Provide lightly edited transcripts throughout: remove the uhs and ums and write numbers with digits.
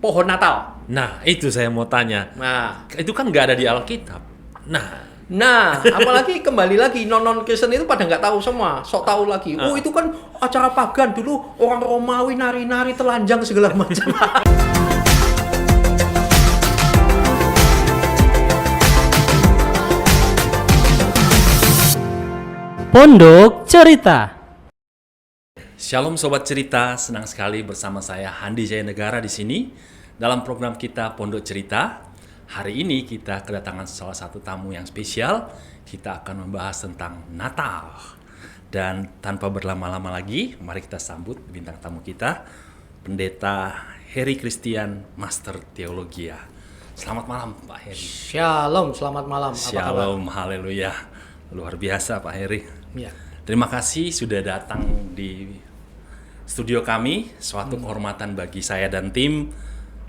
pohon Natal. Nah, itu saya mau tanya. Nah, Itu kan nggak ada di Alkitab. apalagi kembali lagi non Kristen itu pada nggak tahu semua, sok tahu lagi. Oh itu kan acara pagan dulu, orang Romawi nari-nari telanjang segala macam. Pondok Cerita. Shalom Sobat Cerita, senang sekali bersama saya Handi Jaya Negara di sini dalam program kita Pondok Cerita. Hari ini kita kedatangan salah satu tamu yang spesial. Kita akan membahas tentang Natal. Dan tanpa berlama-lama lagi, mari kita sambut bintang tamu kita, Pendeta Heri Christian, Master Teologia. Selamat malam Pak Heri. Shalom, selamat malam. Apa kabar? Shalom, haleluya. Luar biasa Pak Heri. Ya. Terima kasih sudah datang di studio kami. Suatu kehormatan bagi saya dan tim.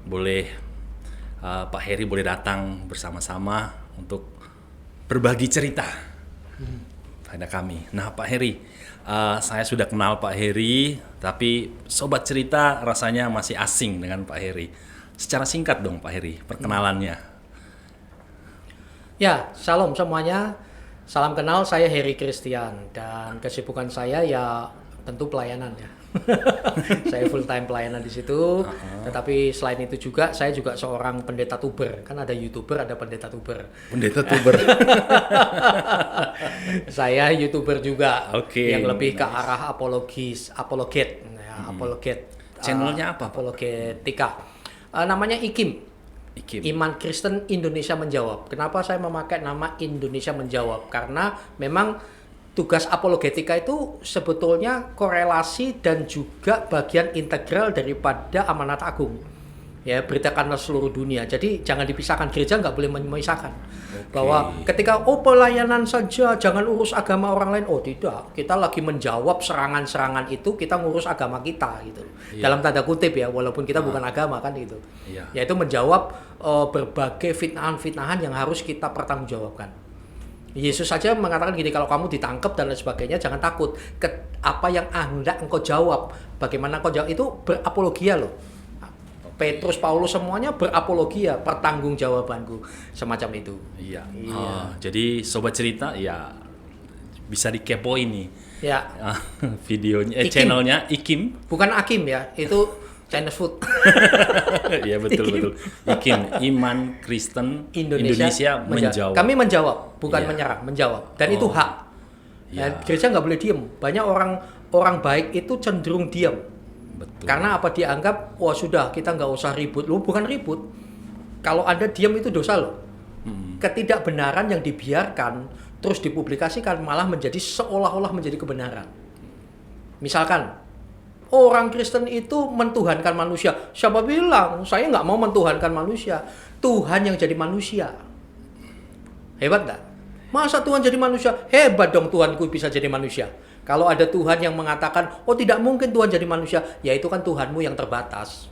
Boleh Pak Heri boleh datang bersama-sama untuk berbagi cerita pada kami. Nah Pak Heri, saya sudah kenal Pak Heri, tapi Sobat Cerita rasanya masih asing dengan Pak Heri. Secara singkat dong Pak Heri, perkenalannya. Ya, shalom semuanya. Salam kenal, saya Heri Christian dan kesibukan saya ya tentu pelayanan ya. Saya full time pelayanan di situ. Tetapi selain itu juga saya juga seorang pendeta tuber. Kan ada YouTuber, ada pendeta tuber. Pendeta tuber. Saya YouTuber juga. Oke, yang lebih ke nice. arah apologet ya, apologet. Channelnya apa, Pak? Apologetika. Namanya IKIM. Iman Kristen Indonesia Menjawab. Kenapa saya memakai nama Indonesia Menjawab? Karena memang tugas apologetika itu sebetulnya korelasi dan juga bagian integral daripada amanat agung. Ya, beritakanlah seluruh dunia. Jadi jangan dipisahkan, gereja nggak boleh memisahkan. Bahwa ketika pelayanan saja, jangan urus agama orang lain. Oh tidak, kita lagi menjawab serangan-serangan itu, kita ngurus agama kita gitu. Dalam tanda kutip ya, walaupun kita bukan agama kan gitu. Yaitu menjawab berbagai fitnahan-fitnahan yang harus kita pertanggungjawabkan. Yesus saja mengatakan gini, kalau kamu ditangkap dan lain sebagainya, jangan takut. Apa yang hendak engkau jawab, bagaimana engkau jawab, itu berapologia loh. Petrus, Paulus semuanya berapologia, pertanggungjawabanku, semacam itu. Iya. Jadi Sobat Cerita ya bisa dikepoin nih. Ya. Videonya, IKIM. channelnya IKIM. Bukan Akim ya, itu Chinese food. Iya betul. IKIM, Iman Kristen Indonesia Menjawab. Kami menjawab, bukan Iya. menyerang, menjawab. Dan itu hak. Iya. Gereja nggak boleh diem. Banyak orang baik itu cenderung diem. Betul. Karena apa, dianggap wah sudah kita nggak usah ribut. Lu bukan ribut. Kalau Anda diam itu dosa loh. Ketidakbenaran yang dibiarkan terus dipublikasikan malah menjadi seolah-olah menjadi kebenaran. Misalkan orang Kristen itu mentuhankan manusia. Siapa bilang? Saya nggak mau mentuhankan manusia. Tuhan yang jadi manusia. Hebat nggak? Masa Tuhan jadi manusia? Hebat dong, Tuhanku bisa jadi manusia. Kalau ada Tuhan yang mengatakan, oh tidak mungkin Tuhan jadi manusia, ya itu kan Tuhanmu yang terbatas.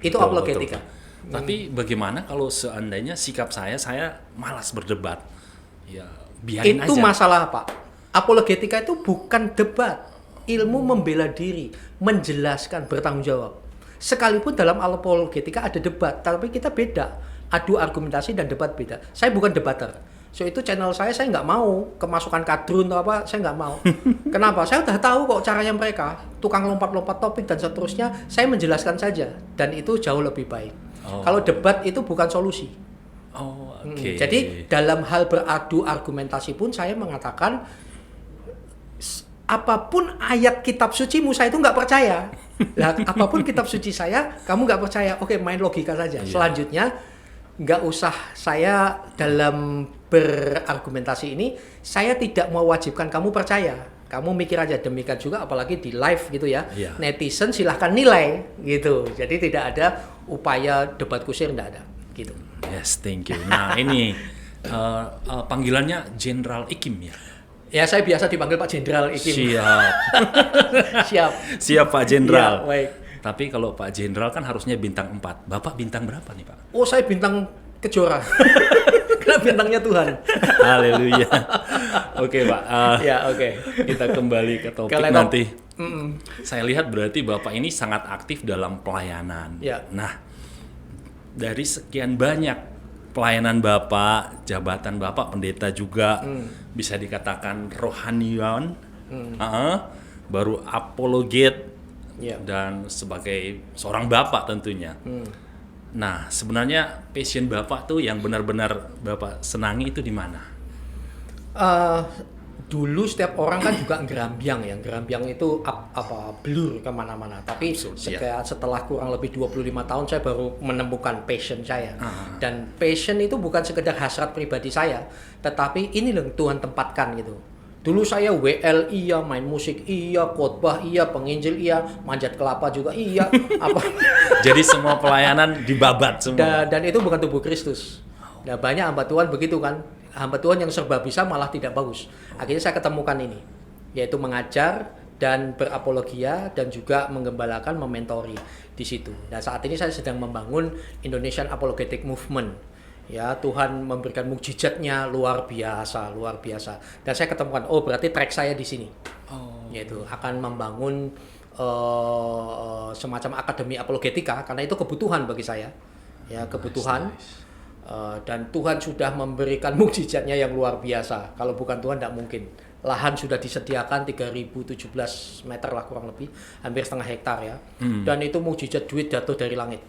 Itu apologetika. Betul. Tapi bagaimana kalau seandainya sikap saya malas berdebat? Ya biarin Itu aja. masalah Pak. Apologetika itu bukan debat. Ilmu membela diri, menjelaskan, bertanggung jawab. Sekalipun dalam apologetika ada debat, tapi kita beda. Adu argumentasi dan debat beda. Saya bukan debater. So itu channel saya nggak mau kemasukan kadrun atau apa, saya nggak mau. Kenapa? Saya udah tahu kok caranya mereka, tukang lompat-lompat topik dan seterusnya. Saya menjelaskan saja dan itu jauh lebih baik. Kalau debat itu bukan solusi. Jadi dalam hal beradu argumentasi pun saya mengatakan apapun ayat kitab sucimu saya itu nggak percaya. Nah, apapun kitab suci saya, kamu nggak percaya. Oke, main logika saja. Selanjutnya nggak usah saya dalam berargumentasi ini, saya tidak mewajibkan kamu percaya. Kamu mikir aja, demikian juga apalagi di live gitu ya. Netizen silahkan nilai gitu. Jadi tidak ada upaya debat kusir, tidak ada gitu. Yes, thank you. Nah ini panggilannya Jenderal IKIM ya? Ya saya biasa dipanggil Pak Jenderal IKIM. Siap. Siap Pak Ya, Jenderal. baik. Tapi kalau Pak Jenderal kan harusnya bintang 4. Bapak bintang berapa nih Pak? Oh saya bintang Kejora. Karena bintangnya Tuhan. Haleluya. Oke Pak. Ya oke. Kita kembali ke topik Kalau nanti. Saya lihat berarti Bapak ini sangat aktif dalam pelayanan. Ya. Nah, dari sekian banyak pelayanan Bapak, jabatan Bapak, pendeta juga, bisa dikatakan rohaniawan, baru apologet, dan sebagai seorang Bapak tentunya. Nah, sebenarnya passion Bapak tuh yang benar-benar Bapak senangi itu di mana? Dulu setiap orang kan juga gerambiang ya. Gerambiang itu blur kemana-mana. Tapi setelah kurang lebih 25 tahun saya baru menemukan passion saya. Dan passion itu bukan sekedar hasrat pribadi saya, tetapi ini loh Tuhan tempatkan gitu. Dulu saya WL iya, main musik iya, khotbah iya, penginjil iya, manjat kelapa juga iya, apa. Jadi semua pelayanan dibabat semua. Dan itu bukan tubuh Kristus. Nah, banyak hamba Tuhan begitu kan. Hamba Tuhan yang serba bisa malah tidak bagus. Akhirnya saya ketemukan ini, yaitu mengajar dan berapologia dan juga menggembalakan, mementori di situ. Dan saat ini saya sedang membangun Indonesian Apologetic Movement. Ya, Tuhan memberikan mukjizatnya luar biasa. Dan saya ketemukan, oh berarti track saya di sini. Yaitu akan membangun semacam akademi apologetika karena itu kebutuhan bagi saya. Ya, kebutuhan. Dan Tuhan sudah memberikan mukjizatnya yang luar biasa. Kalau bukan Tuhan tidak mungkin. Lahan sudah disediakan 3017 meter lah kurang lebih, hampir setengah hektar ya. Dan itu mukjizat duit jatuh dari langit.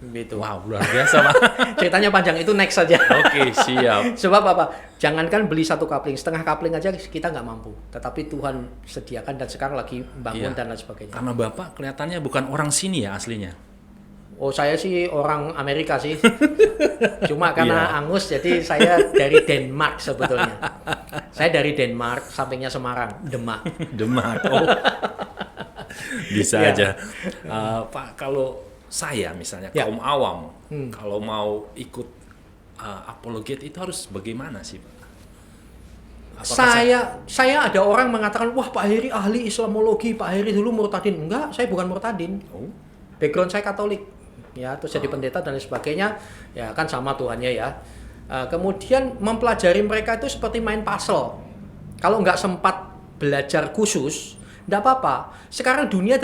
Gitu. Wow, luar biasa, Pak. Ceritanya panjang, itu next saja. Oke, siap. Sebab apa? Jangankan beli satu kapling, setengah kapling aja kita nggak mampu. Tetapi Tuhan sediakan dan sekarang lagi bangun dan lain sebagainya. Karena Bapak kelihatannya bukan orang sini ya aslinya. Oh, saya sih orang Amerika sih. Cuma karena Angus, jadi saya dari Denmark sebetulnya. Saya dari Denmark, sampingnya Semarang, Demak. Demak. Oh. Bisa aja. Pak, kalau saya misalnya kaum awam, kalau mau ikut apologet itu harus bagaimana sih, Pak? Saya ada orang mengatakan, wah Pak Heri ahli Islamologi, Pak Heri dulu murtadin. Enggak, saya bukan murtadin. Background saya Katolik, ya, terus jadi pendeta dan lain sebagainya, ya kan sama Tuhannya ya. Kemudian mempelajari mereka itu seperti main puzzle. Kalau nggak sempat belajar khusus, nggak apa-apa. Sekarang dunia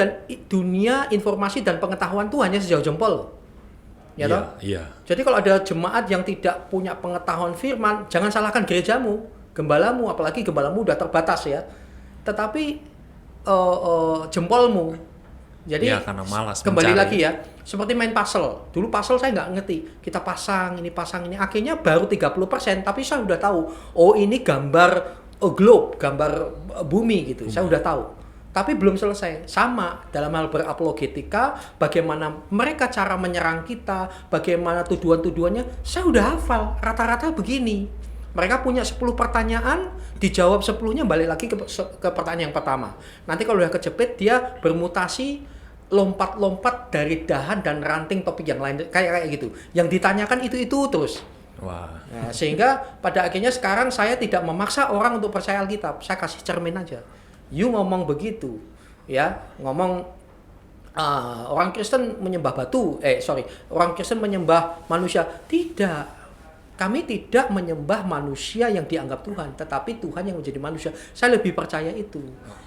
informasi dan pengetahuan tuh hanya sejauh jempol. Ya toh? Iya. Jadi kalau ada jemaat yang tidak punya pengetahuan firman, jangan salahkan gerejamu, gembalamu, apalagi gembalamu udah terbatas ya. Tetapi jempolmu. Jadi karena malas kembali mencari. lagi ya, seperti main puzzle. Dulu puzzle saya nggak ngerti. Kita pasang ini. Akhirnya baru 30%, tapi saya udah tahu. Oh ini gambar globe, gambar bumi gitu. Saya udah tahu. Tapi belum selesai. Sama dalam hal berapologetika, bagaimana mereka cara menyerang kita, bagaimana tuduhan-tuduhannya, saya udah hafal. Rata-rata begini. Mereka punya 10 pertanyaan, dijawab 10-nya balik lagi ke pertanyaan yang pertama. Nanti kalau udah kejepit, dia bermutasi, lompat-lompat dari dahan dan ranting topik yang lain. Kayak gitu. Yang ditanyakan itu terus. Wah. Nah, sehingga pada akhirnya sekarang saya tidak memaksa orang untuk percaya Alkitab. Saya kasih cermin aja. You ngomong begitu, ya ngomong orang Kristen menyembah batu, orang Kristen menyembah manusia. Tidak, kami tidak menyembah manusia yang dianggap Tuhan, tetapi Tuhan yang menjadi manusia. Saya lebih percaya itu.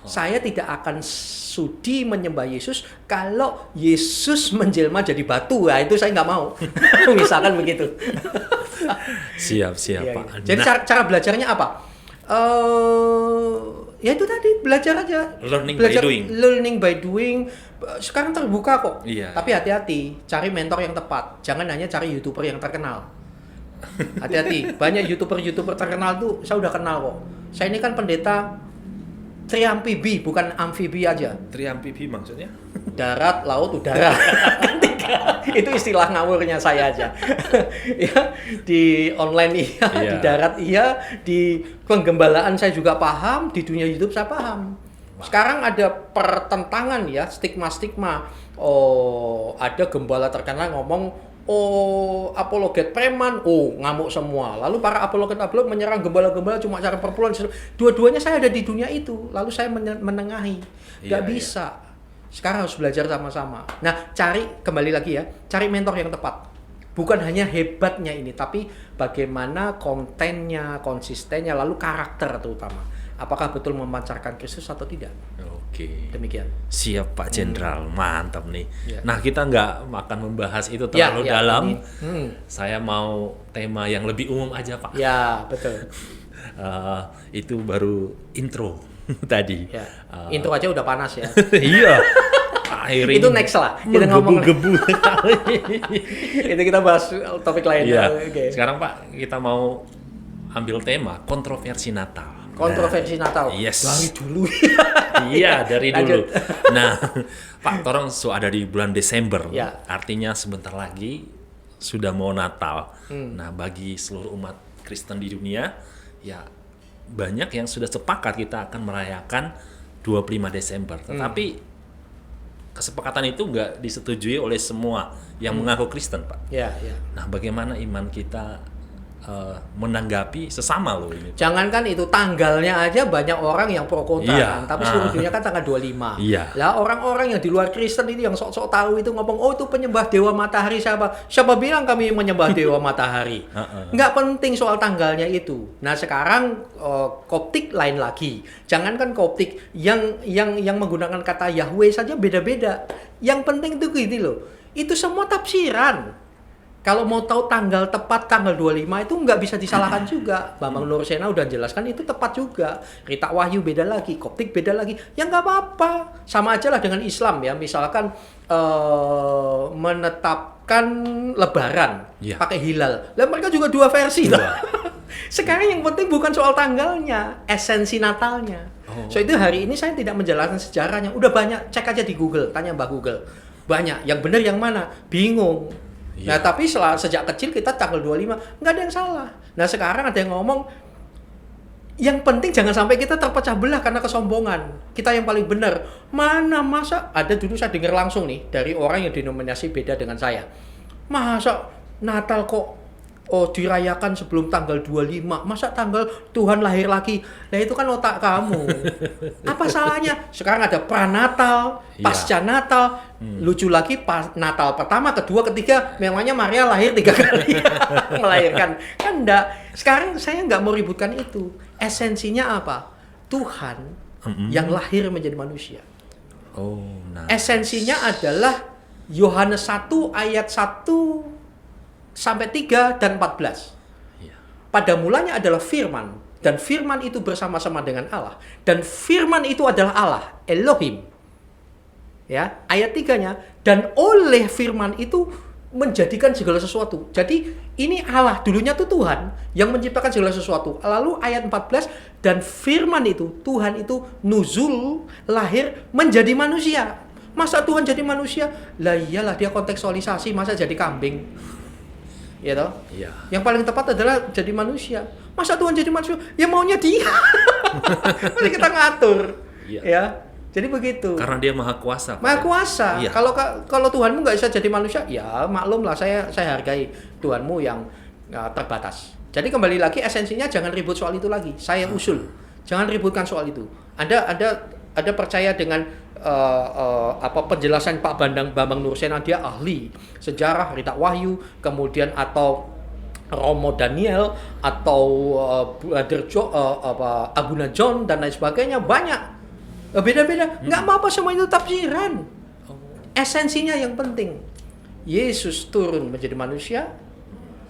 Saya tidak akan sudi menyembah Yesus kalau Yesus menjelma jadi batu. Nah, itu saya nggak mau. Misalkan begitu. Siap, ya, Pak. Jadi cara belajarnya apa? Ya itu tadi, belajar aja. Learning by doing. Sekarang terbuka kok. Iya. Tapi hati-hati, cari mentor yang tepat. Jangan hanya cari YouTuber yang terkenal. Hati-hati, banyak YouTuber terkenal tuh saya udah kenal kok. Saya ini kan pendeta triamfibi, bukan amfibi aja. Triamfibi maksudnya? Darat, laut, udara. Itu istilah ngawurnya saya aja. Ya, di online iya, di darat iya, di penggembalaan saya juga paham, di dunia YouTube saya paham. Sekarang ada pertentangan ya, stigma-stigma. Oh, ada gembala terkenal ngomong, oh apologet preman, oh ngamuk semua. Lalu para apologet menyerang gembala-gembala cuma cara perpuluhan. Dua-duanya saya ada di dunia itu, lalu saya menengahi. Gak bisa. Sekarang harus belajar sama-sama. Nah, kembali lagi ya, cari mentor yang tepat. Bukan hanya hebatnya ini, tapi bagaimana kontennya, konsistennya, lalu karakter terutama. Apakah betul memancarkan Kristus atau tidak? Oke. Demikian. Siap Pak Jenderal, mantap nih. Ya. Nah, kita nggak akan membahas itu terlalu Ya, dalam. ini. Saya mau tema yang lebih umum aja, Pak. Ya, betul. Itu baru intro tadi. Ya. Intro aja udah panas ya. Iya. Akhirnya Itu next lah. Kita ngomong menggebu-gebu. itu kita bahas topik lain. Iya. Oke. Sekarang Pak, kita mau ambil tema kontroversi Natal. Kontroversi Natal. Yes. Dari dulu. Iya, dari dulu. Lanjut. Nah, Pak, orang ada di bulan Desember. Ya. Artinya sebentar lagi sudah mau Natal. Nah, bagi seluruh umat Kristen di dunia, ya banyak yang sudah sepakat kita akan merayakan 25 Desember. Tetapi kesepakatan itu nggak disetujui oleh semua yang mengaku Kristen, Pak. Ya, ya. Nah, bagaimana iman kita menanggapi sesama loh ini? Jangankan itu tanggalnya aja banyak orang yang pro kontra Iya. kan. Tapi seluruh dunia kan tanggal 25. Iya. Lah orang-orang yang di luar Kristen ini yang sok-sok tahu itu ngomong, "Oh, itu penyembah dewa matahari siapa?" Siapa bilang kami menyembah dewa matahari? Nggak penting soal tanggalnya itu. Nah, sekarang Koptik lain lagi. Jangankan Koptik yang menggunakan kata Yahweh saja beda-beda. Yang penting itu gini loh. Itu semua tafsiran. Kalau mau tahu tanggal tepat tanggal 25 itu nggak bisa disalahkan juga. Bambang Nursena udah jelaskan itu tepat juga. Rita Wahyu beda lagi, Koptik beda lagi. Ya nggak apa-apa. Sama aja lah dengan Islam ya. Misalkan menetapkan Lebaran pakai hilal. Lah mereka juga dua versi. Sekarang yang penting bukan soal tanggalnya, esensi Natalnya. So itu hari ini saya tidak menjelaskan sejarahnya. Udah banyak, cek aja di Google, tanya Mbak Google. Banyak, yang benar yang mana? Bingung. Nah, tapi sejak kecil kita tanggal 25, nggak ada yang salah. Nah, sekarang ada yang ngomong, yang penting jangan sampai kita terpecah belah karena kesombongan. Kita yang paling benar. Mana masa, ada dulu saya dengar langsung nih, dari orang yang denominasi beda dengan saya. Masa Natal kok dirayakan sebelum tanggal 25? Masa tanggal Tuhan lahir lagi? Nah, itu kan otak kamu. Apa salahnya? Sekarang ada pranatal, pasca Natal. Lucu lagi, pas Natal pertama, kedua, ketiga, memangnya Maria lahir 3 kali melahirkan. Kan enggak. Sekarang saya nggak mau ributkan itu. Esensinya apa? Tuhan yang lahir menjadi manusia. Esensinya adalah Yohanes 1 ayat 1 sampai 3 dan 14. Pada mulanya adalah firman, dan firman itu bersama-sama dengan Allah, dan firman itu adalah Allah, Elohim. Ya, ayat 3-nya, dan oleh firman itu menjadikan segala sesuatu. Jadi ini Allah, dulunya tuh Tuhan yang menciptakan segala sesuatu. Lalu ayat 14, dan firman itu, Tuhan itu nuzul, lahir menjadi manusia. Masa Tuhan jadi manusia? Lah iyalah, dia kontekstualisasi, masa jadi kambing? Ya toh? Iya. Yang paling tepat adalah jadi manusia. Masa Tuhan jadi manusia? Ya maunya dia. Mari kita ngatur. Iya. Ya. Jadi begitu. Karena dia maha kuasa. Pak. Maha kuasa. Iya. Kalau Tuhanmu nggak bisa jadi manusia, ya maklum lah, saya hargai Tuhanmu yang terbatas. Jadi kembali lagi esensinya jangan ribut soal itu lagi. Saya usul. Jangan ributkan soal itu. Anda percaya dengan penjelasan Pak Bambang Nursena, dia ahli sejarah, Rita Wahyu, kemudian atau Romo Daniel atau Abuna John dan lain sebagainya, banyak beda-beda. Nggak apa-apa, semua itu tafsiran. Esensinya yang penting, Yesus turun menjadi manusia,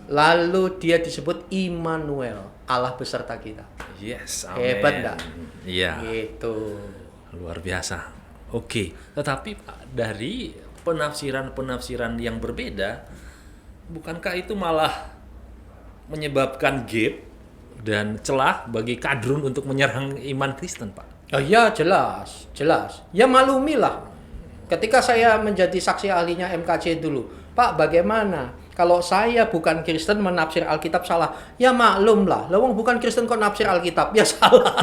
lalu dia disebut Immanuel, Allah beserta kita. Yes, amin. Hebat nggak? Iya. Gitu. Luar biasa. Oke, tetapi Pak, dari penafsiran-penafsiran yang berbeda, bukankah itu malah menyebabkan gap dan celah bagi kadrun untuk menyerang iman Kristen, Pak? Oh iya, jelas. Ya maklumilah. Ketika saya menjadi saksi ahlinya MKC dulu, Pak, bagaimana kalau saya bukan Kristen menafsir Alkitab salah? Ya maklum lah, lawang bukan Kristen kok nafsir Alkitab, ya salah.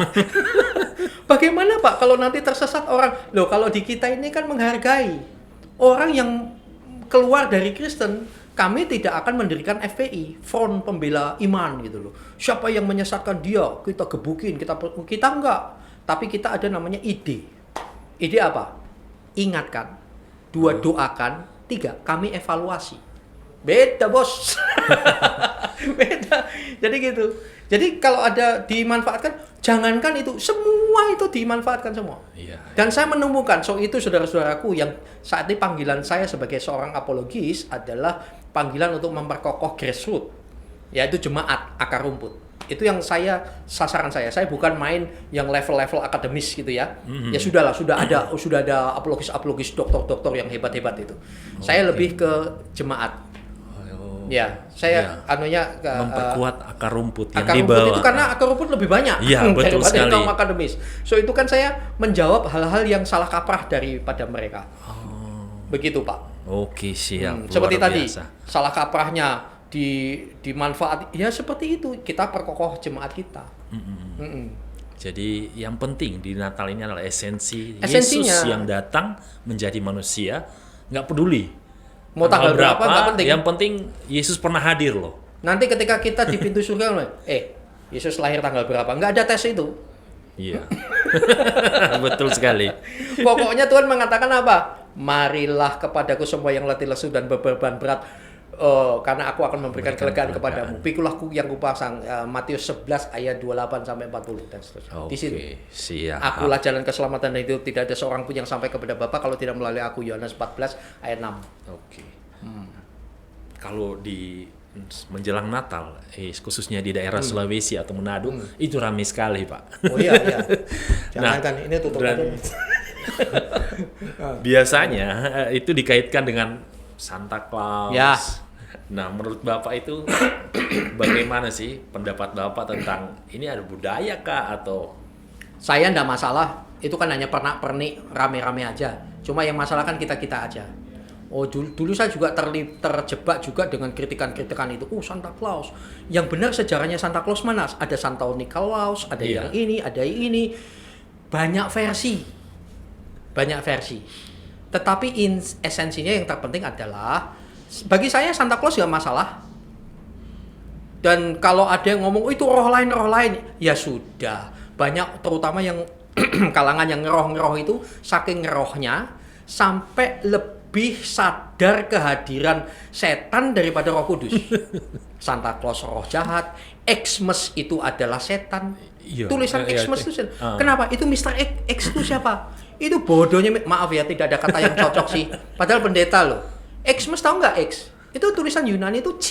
Bagaimana Pak kalau nanti tersesat orang? Loh, kalau di kita ini kan menghargai orang yang keluar dari Kristen. Kami tidak akan mendirikan FPI, Front Pembela Iman gitu loh. Siapa yang menyesatkan dia, kita gebukin, kita enggak. Tapi kita ada namanya ide. Ide apa? Ingatkan. 2, doakan. 3, kami evaluasi. Beda, Bos. Beda. Jadi gitu. Jadi kalau ada dimanfaatkan, jangankan itu, semua semua itu dimanfaatkan semua. Iya. Dan saya menemukan, so itu saudara-saudaraku yang saat ini panggilan saya sebagai seorang apologis adalah panggilan untuk memperkokoh grassroots, yaitu jemaat akar rumput. Itu yang sasaran saya. Saya bukan main yang level-level akademis gitu ya. Ya sudahlah, sudah ada apologis-apologis doktor-doktor yang hebat-hebat itu. Saya lebih ke jemaat. Ya, saya memperkuat akar rumput yang akar dibawa. rumput itu karena akar rumput lebih banyak Betul daripada sekali. kaum akademis. So itu kan saya menjawab hal-hal yang salah kaprah daripada mereka. Begitu Pak. Oke, siap. Seperti Luar tadi biasa. salah kaprahnya dimanfaat. Ya seperti itu kita perkokoh jemaat kita. Jadi yang penting di Natal ini adalah Esensinya. Yesus yang datang menjadi manusia, nggak peduli Mau tanggal berapa nggak penting. Yang penting Yesus pernah hadir loh. Nanti ketika kita di pintu surga, Yesus lahir tanggal berapa? Nggak ada tes itu. Iya, betul sekali. Pokoknya Tuhan mengatakan apa? Marilah kepadaku semua yang letih lesu dan beban berat, karena aku akan memberikan kelegaan kepadamu. Pikulah yang kupasang. Matius 11 ayat 28 sampai 40 dan seterusnya. Di situ. Siap. Akulah jalan keselamatan dan hidup, tidak ada seorang pun yang sampai kepada Bapa kalau tidak melalui aku. Yohanes 14 ayat 6. Oke. Kalau di menjelang Natal, khususnya di daerah Sulawesi atau Manado, itu ramai sekali, Pak. Oh iya. Jangan kan ini tutup aja. Biasanya itu dikaitkan dengan Santa Claus. Ya. Nah, menurut Bapak itu bagaimana sih pendapat Bapak tentang ini ada budaya kah atau? Saya enggak masalah, itu kan hanya pernak-pernik rame-rame aja. Cuma yang masalah kan kita-kita aja. Oh dulu saya juga terjebak juga dengan kritikan-kritikan itu. Santa Claus. Yang benar sejarahnya Santa Claus mana? Ada Santa Nikolaus, ada yang ini, ada yang ini. Banyak versi. Tetapi esensinya yang terpenting adalah bagi saya Santa Claus nggak masalah. Dan kalau ada yang ngomong itu roh lain, ya sudah. Banyak terutama yang kalangan yang ngeroh itu saking ngerohnya sampai lebih sadar kehadiran setan daripada Roh Kudus. Santa Claus roh jahat, Xmas itu adalah setan. Tulisan Xmas itu setan. Kenapa? Itu Mr. X itu siapa? Itu bodohnya, maaf ya tidak ada kata yang cocok sih. Padahal pendeta loh. Xmas tahu nggak X? Itu tulisan Yunani itu C.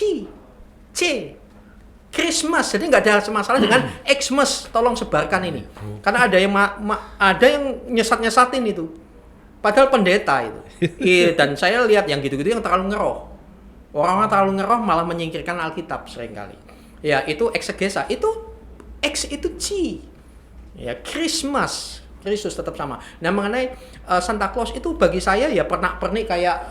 Christmas, jadi nggak ada masalah dengan Xmas. Tolong sebarkan ini, karena ada yang ada yang nyesat-nyesatin itu. Padahal pendeta itu. Iya, dan saya lihat yang gitu-gitu yang terlalu ngeroh. Orang-orang terlalu ngeroh malah menyingkirkan Alkitab seringkali. Ya itu eksegesa. Itu X itu C. Ya Christmas, Kristus tetap sama. Nah mengenai Santa Claus itu bagi saya ya pernak-pernik kayak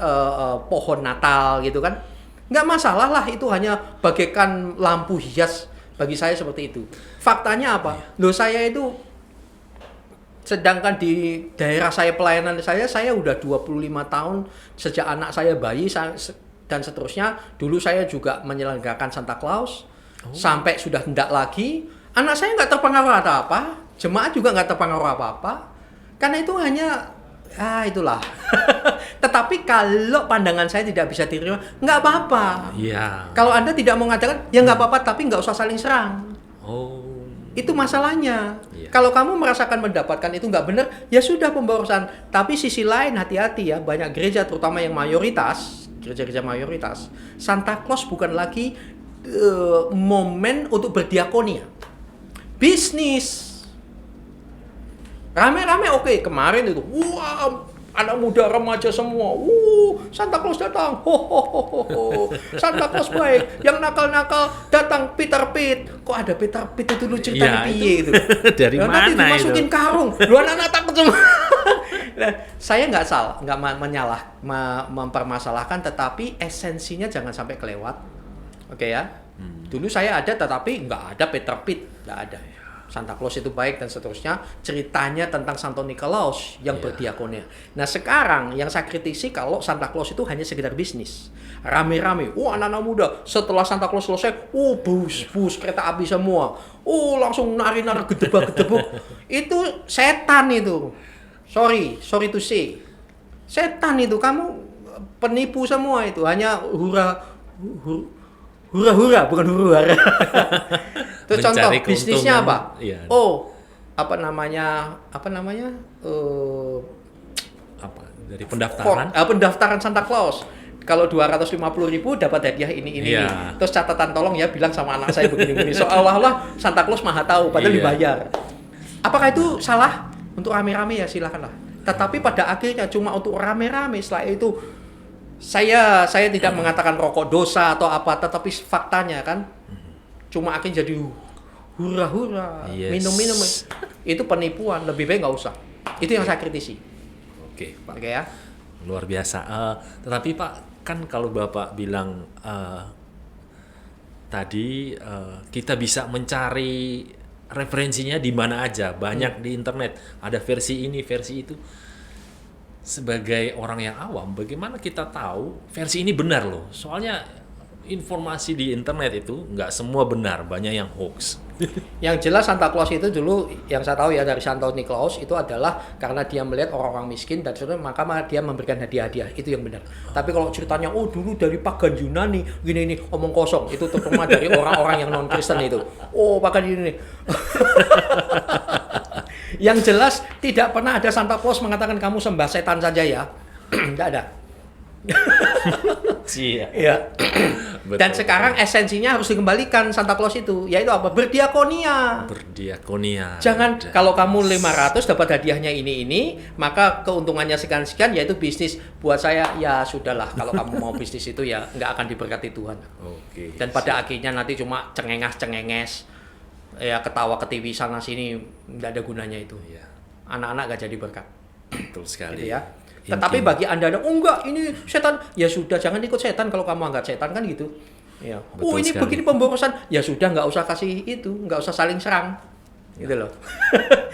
pohon Natal gitu kan. Nggak masalah lah, itu hanya bagaikan lampu hias bagi saya seperti itu. Faktanya apa? Loh saya itu, sedangkan di daerah saya pelayanan saya udah 25 tahun sejak anak saya bayi dan seterusnya. Dulu saya juga menyelenggarakan Santa Claus sampai sudah tidak lagi. Anak saya nggak terpengaruh apa-apa, jemaat juga nggak terpengaruh apa-apa. Karena itu hanya itulah. Tetapi kalau pandangan saya tidak bisa diterima, nggak apa-apa. Iya. Kalau Anda tidak mau mengatakan, ya nggak apa-apa, tapi nggak usah saling serang. Oh. Itu masalahnya. Iya. Kalau kamu merasakan mendapatkan itu nggak benar, ya sudah pemborosan. Tapi sisi lain hati-hati ya, banyak gereja terutama yang mayoritas, gereja-gereja mayoritas, Santa Claus bukan lagi momen untuk berdiakonia. Bisnis. Rame-rame oke. Kemarin itu, wah, anak muda remaja semua, Santa Claus datang, Santa Claus baik, yang nakal-nakal datang Peter Pit. Kok ada Peter Pit itu lu ceritanya piye gitu? Dari mana nanti dimasukin itu? karung, lu anak-anak takut semua. Nah, saya nggak salah, nggak mempermasalahkan, tetapi esensinya jangan sampai kelewat. Oke ya? Dulu saya ada, tetapi nggak ada Peter Pit, nggak ada. Santa Claus itu baik dan seterusnya, ceritanya tentang Santo Nikolaus yang berdiakonia. Nah sekarang yang saya kritisi kalau Santa Claus itu hanya sekedar bisnis, rame-rame, anak-anak muda setelah Santa Claus selesai, bus kereta api semua, langsung nari-nari gedebak-gedebuk. Itu setan itu, sorry to say, setan itu, kamu penipu semua itu, hanya hura-hura bukan huru-hara. Itu contoh bisnisnya apa? Iya. apa namanya Apa? Dari pendaftaran? pendaftaran Santa Claus. Kalau 250.000 dapat hadiah ini. Iya. Terus catatan tolong ya bilang sama anak saya begini-begini. Seolah-olah Santa Claus maha tahu padahal Iya. dibayar. Apakah itu salah? Untuk rame-rame ya silakanlah. Tetapi pada akhirnya cuma untuk rame-rame. Setelah itu saya tidak mengatakan rokok dosa atau apa, tetapi faktanya kan cuma akhirnya jadi hura-hura, Yes. minum-minum. Itu penipuan, lebih baik nggak usah. Itu yang saya kritisi. Oke, Pak. Oke ya. Luar biasa. Tetapi Pak, kan kalau Bapak bilang tadi kita bisa mencari referensinya di mana aja, banyak di internet, ada versi ini, versi itu. Sebagai orang yang awam, bagaimana kita tahu versi ini benar loh? Soalnya informasi di internet itu nggak semua benar, banyak yang hoax. Yang jelas Santa Claus itu dulu yang saya tahu ya dari Santa Claus itu adalah karena dia melihat orang-orang miskin dan sebagainya, maka dia memberikan hadiah-hadiah, itu yang benar. Tapi kalau ceritanya dulu dari pagan Yunani gini omong kosong, itu terutama dari orang-orang yang non Kristen itu. Pagan Yunani. Yang jelas tidak pernah ada Santa Claus mengatakan kamu sembah setan saja ya. Tidak ada. Iya. Iya. Betul. Dan sekarang esensinya harus dikembalikan Santa Claus itu, yaitu apa? Berdiakonia. Berdiakonia. Jangan Ada. kalau kamu 500 dapat hadiahnya ini, maka keuntungannya sekian-sekian yaitu bisnis. Buat saya ya sudahlah, kalau kamu mau bisnis itu ya nggak akan diberkati Tuhan. Oke. Dan pada akhirnya nanti cuma cengenges, ya ketawa ke TV sana sini, nggak ada gunanya itu. Iya. Anak-anak nggak jadi berkat. Betul sekali. Gitu ya. Tetapi bagi Anda enggak, ini setan. Ya sudah, jangan ikut setan kalau kamu anggap setan kan gitu. Ya. Betul Ini sekali. begini pemborosan. Ya sudah, nggak usah kasih itu, nggak usah saling serang. Gitu loh.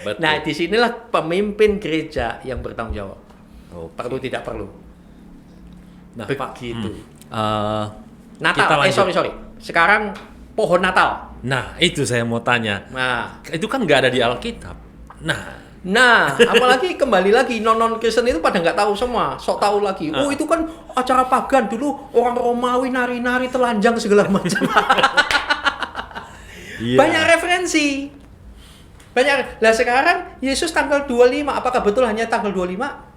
Betul. Nah, disinilah pemimpin gereja yang bertanggung jawab. Oke. Perlu tidak perlu. Nah, Begitu. kita Natal, lanjut. sorry. Sekarang pohon Natal. Nah, itu saya mau tanya. Nah, Itu kan nggak ada di Alkitab. Nah, apalagi kembali lagi non Kristen itu pada nggak tahu semua, sok tahu lagi. Itu kan acara pagan dulu, orang Romawi nari-nari telanjang segala macam. iya. Banyak referensi. Banyak. Lah sekarang Yesus tanggal 25, apakah betul hanya tanggal 25?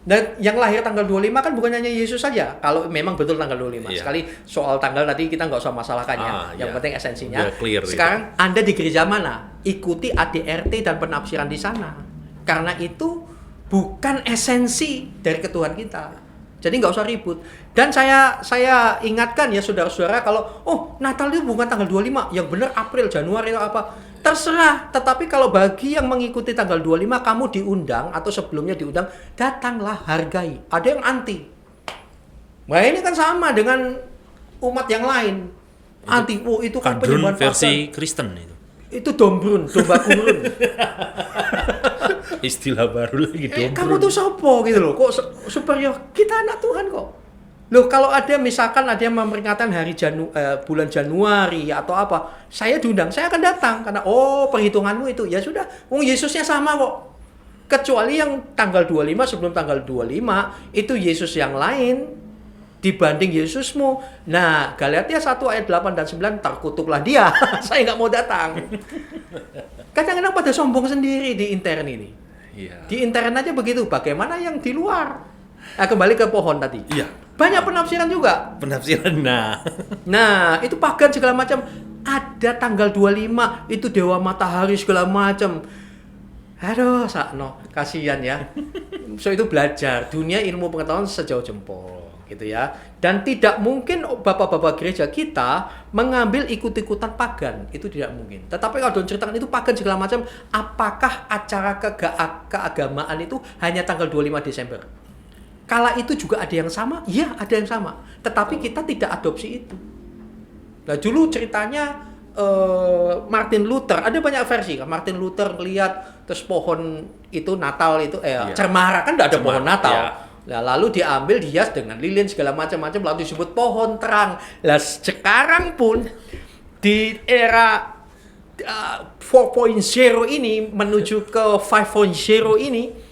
Dan yang lahir tanggal 25 kan bukan hanya Yesus saja. Kalau memang betul tanggal 25. Iya. Sekali soal tanggal tadi kita nggak usah masalahkan ya. Yang iya. penting esensinya. Udah clear itu. Sekarang Anda di gereja mana? Ikuti ADRT dan penafsiran di sana. Karena itu bukan esensi dari ketuhanan kita. Jadi nggak usah ribut. Dan saya ingatkan ya saudara-saudara, kalau Natal itu bukan tanggal 25, yang benar April, Januari atau apa. Terserah, tetapi kalau bagi yang mengikuti tanggal 25 kamu diundang atau sebelumnya diundang, datanglah, hargai. Ada yang anti. Nah ini kan sama dengan umat yang lain. Anti, itu kan Kadrun penyembahan versi Kristen itu. itu dombrun, domba kurun. Istilah baru lagi dombrun. Kamu tuh sopo gitu loh, kok superior? Kita anak Tuhan kok. Loh kalau ada misalkan ada yang memperingatkan hari bulan Januari atau apa, saya diundang, saya akan datang karena perhitunganmu itu ya sudah, Yesusnya sama kok. Kecuali yang tanggal 25 sebelum tanggal 25 itu Yesus yang lain dibanding Yesusmu. Nah, Galatia 1 ayat 8 dan 9 terkutuklah dia. Saya nggak mau datang. Kadang-kadang pada sombong sendiri di intern ini. Iya. Di intern aja begitu, bagaimana yang di luar? Nah, kembali ke pohon tadi. Iya. Banyak penafsiran juga. Penafsiran. Nah, itu pagan segala macam. Ada tanggal 25, itu dewa matahari segala macam. Aduh, sakno, kasihan ya. So itu belajar dunia ilmu pengetahuan sejauh jempol, gitu ya. Dan tidak mungkin bapak-bapak gereja kita mengambil ikut-ikutan pagan, itu tidak mungkin. Tetapi kalau ceritakan itu pagan segala macam, apakah acara keagamaan itu hanya tanggal 25 Desember? Kala itu juga ada yang sama? Iya, ada yang sama. Tetapi kita tidak adopsi itu. Nah, dulu ceritanya Martin Luther, ada banyak versi kan. Martin Luther melihat terus pohon itu Natal itu cemara kan tidak ada pohon Natal. Iya. Nah, lalu diambil dihias dengan lilin segala macam-macam lalu disebut pohon terang. Lah sekarang pun di era 4.0 ini menuju ke 5.0 ini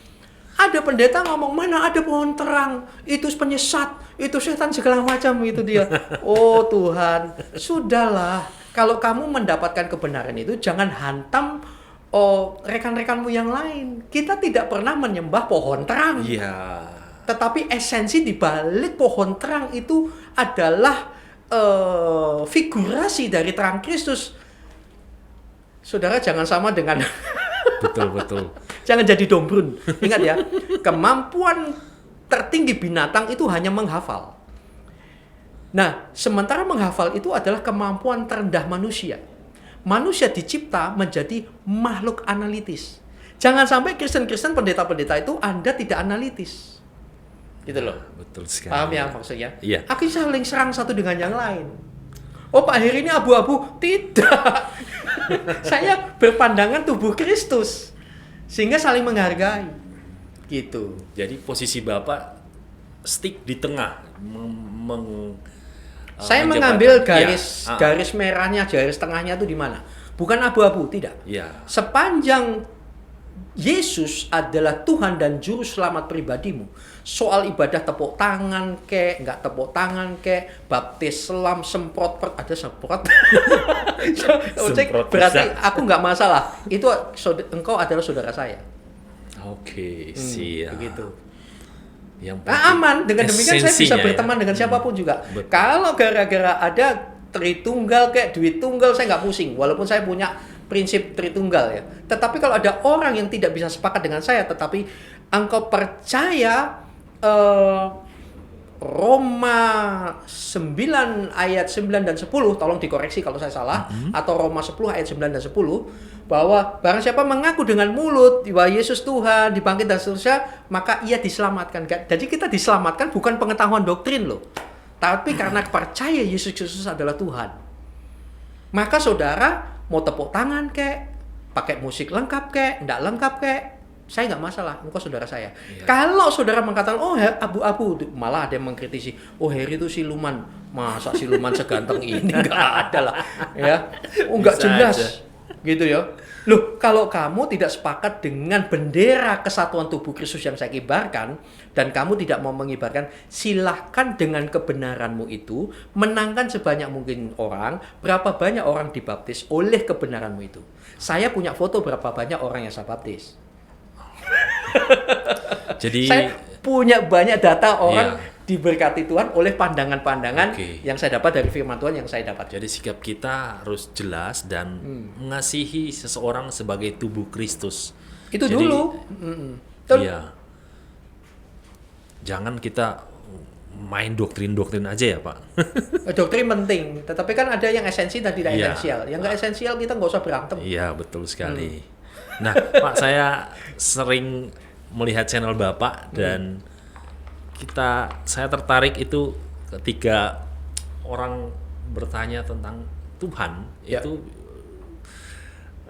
ada pendeta ngomong, mana ada pohon terang, itu penyesat, itu setan segala macam, itu dia. Oh Tuhan, sudahlah. Kalau kamu mendapatkan kebenaran itu, jangan hantam rekan-rekanmu yang lain. Kita tidak pernah menyembah pohon terang. Iya. Tetapi esensi di balik pohon terang itu adalah figurasi dari terang Kristus. Saudara jangan sama dengan Betul. jangan jadi dombrun. Ingat ya, kemampuan tertinggi binatang itu hanya menghafal. Nah, sementara menghafal itu adalah kemampuan terendah manusia. Manusia dicipta menjadi makhluk analitis. Jangan sampai Kristen-Kristen pendeta-pendeta itu Anda tidak analitis. Gitu loh. Betul sekali. Paham ya maksudnya? Iya. Akhirnya saling serang satu dengan yang lain. Oh, Pak Heri ini abu-abu. Tidak. Saya berpandangan tubuh Kristus. Sehingga saling menghargai. Gitu. Jadi posisi Bapak stick di tengah. Saya menjabarkan. mengambil Iya. garis merahnya, garis tengahnya itu di mana? Bukan abu-abu, tidak. Iya. Sepanjang Yesus adalah Tuhan dan Juru Selamat pribadimu, soal ibadah tepuk tangan nggak tepuk tangan baptis selam, semprot, ada semprot. Semprot Berarti bisa. aku nggak masalah. Itu engkau adalah saudara saya. Oke, siap. Begitu. Yang Aman. Dengan demikian saya bisa esensinya ya. berteman dengan siapapun juga. Betul. Kalau gara-gara ada Tritunggal duit tunggal, saya nggak pusing. Walaupun saya punya prinsip Tritunggal ya. Tetapi kalau ada orang yang tidak bisa sepakat dengan saya, tetapi engkau percaya Roma 9 ayat 9 dan 10, tolong dikoreksi kalau saya salah, atau Roma 10 ayat 9 dan 10, bahwa barang siapa mengaku dengan mulut bahwa Yesus Tuhan, dibangkit dan seterusnya, maka ia diselamatkan. Jadi kita diselamatkan bukan pengetahuan doktrin loh, tapi karena percaya Yesus Kristus adalah Tuhan. Maka saudara mau tepuk tangan pakai musik lengkap enggak lengkap saya nggak masalah, engkau saudara saya. Iya. Kalau saudara mengatakan, oh abu-abu, malah ada yang mengkritisi, oh Heri itu siluman, masa siluman seganteng ini, nggak ada lah, ya, oh nggak Bisa jelas, aja. gitu ya. Loh, kalau kamu tidak sepakat dengan bendera kesatuan tubuh Kristus yang saya kibarkan, dan kamu tidak mau mengibarkan, silahkan dengan kebenaranmu itu, menangkan sebanyak mungkin orang, berapa banyak orang dibaptis oleh kebenaranmu itu. Saya punya foto berapa banyak orang yang saya baptis. Jadi Saya punya banyak data orang Iya. diberkati Tuhan oleh pandangan-pandangan Oke. yang saya dapat dari firman Tuhan yang saya dapat. jadi sikap kita harus jelas dan mengasihi seseorang sebagai tubuh Kristus. Itu Jadi, dulu. Betul. Iya. Jangan kita main doktrin-doktrin aja ya, Pak. Doktrin penting, tetapi kan ada yang esensi dan tidak Iya. esensial. Yang nggak esensial kita nggak usah berantem. Iya, betul sekali. Nah, Pak, saya sering melihat channel Bapak dan saya tertarik itu ketika orang bertanya tentang Tuhan, Ya. itu